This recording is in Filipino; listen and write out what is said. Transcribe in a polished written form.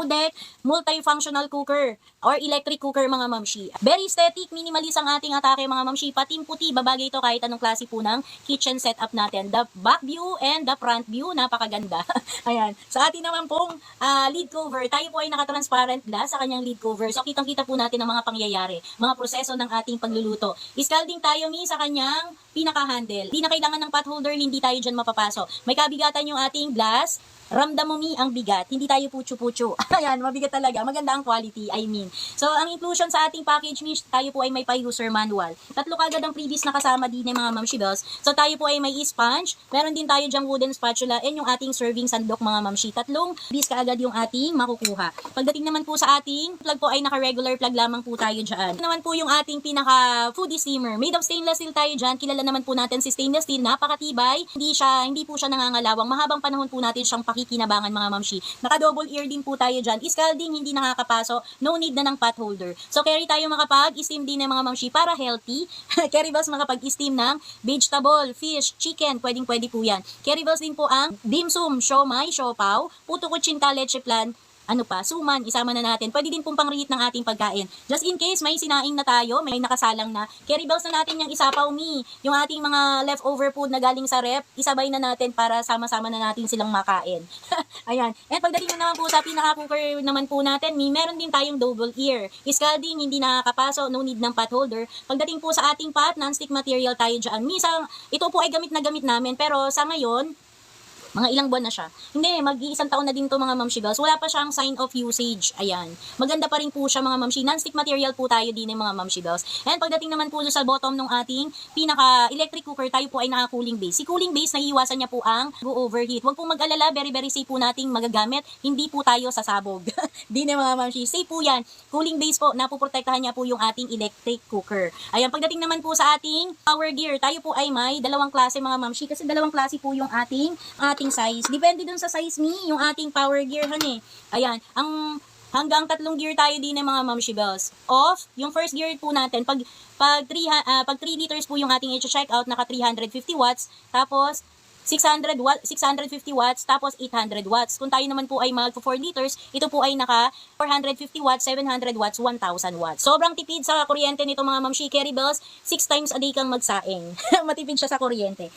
Deck multifunctional cooker or electric cooker mga mamshi. Very aesthetic, minimalist ang ating atake mga mamshi. Pating puti, babagay ito kahit anong klase po ng kitchen setup natin. The back view and the front view, napakaganda. Ayan. Sa atin naman pong lid cover, tayo po ay naka-transparent glass sa kanyang lid cover. So kitang-kita po natin ang mga pangyayari, mga proseso ng ating pagluluto. Scalding tayo sa kanyang pinaka-handle. Di na kailangan ng pot holder, hindi tayo dyan mapapasok. May kabigatan yung ating glass. Ramdam mo ang bigat, hindi tayo putyo-putyo. Ayan, mabigat talaga. Maganda ang quality, I mean. So, ang inclusion sa ating package tayo po ay may pa-user manual. Tatlo kagad ang previous na kasama din ng mga mamshi bells. So, tayo po ay may sponge. Meron din tayo dyang wooden spatula and yung ating serving sandok mga mamshi. Tatlong piece kaagad yung ating makukuha. Pagdating naman po sa ating plug po ay naka-regular plug lamang po tayo dyan. Ito naman po yung ating pinaka-foodie steamer. Made of stainless steel tayo dyan. Kilala naman po natin si stainless steel. Napakatibay. Hindi po siya nangangalawang. Mahabang panahon po natin siyang kinabangan mga mamshi. Naka-double ear din po tayo dyan. Scalding, hindi nakakapaso. No need na ng pot holder. So, carry tayo makapag-steam din ng mga mamshi para healthy. Carry bells makapag-steam ng vegetable, fish, chicken. Pwedeng-pwede po yan. Carry bells din po ang dim sum, siomai, siopaw, puto kutsinta, leche flan, suman, isama na natin. Pwede din pong pang-reheat ng ating pagkain. Just in case may sinaing na tayo, may nakasalang na, carry bells na natin yung isapaw yung ating mga leftover food na galing sa rep, isabay na natin para sama-sama na natin silang makain. Ayan. And pagdating na naman po sa pinaka-cooker naman po natin, meron din tayong double ear. Scalding, hindi nakakapaso, no need ng pot holder. Pagdating po sa ating pot, non-stick material tayo dyan. Minsan, ito po ay gamit na gamit namin, pero sa ngayon, mga ilang buwan na siya. Hindi, mag-iisang taon na din to mga mamshi bells. Wala pa siyang sign of usage. Ayan. Maganda pa rin po siya mga mamshi. Non-stick material po tayo din ng mga mamshi bells. And pagdating naman po sa bottom ng ating pinaka-electric cooker, tayo po ay naka-cooling base. Si cooling base, naiiwasan niya po ang overheat. Huwag pong mag-alala, very very safe po nating magagamit. Hindi po tayo sasabog. Di na mga mamshi. Safe po yan. Cooling base po, napoprotektahan niya po yung ating electric cooker. Ayan, pagdating naman po sa ating power gear, tayo po ay may dalawang klase mga mamshi. Kasi dalawang klase po yung ating size. Depende dun sa size yung ating power gear Ayan, hanggang 3 gear tayo din ng mga mamshi bells. Off, yung first gear po natin, pag 3 liters po yung ating i-check out, naka 350 watts, tapos 650 watts, tapos 800 watts. Kung tayo naman po ay mag 4 liters, ito po ay naka 450 watts, 700 watts, 1000 watts. Sobrang tipid sa kuryente nito mga mamshi. Carry bells, 6 times a day kang magsaing. Matipid siya sa kuryente.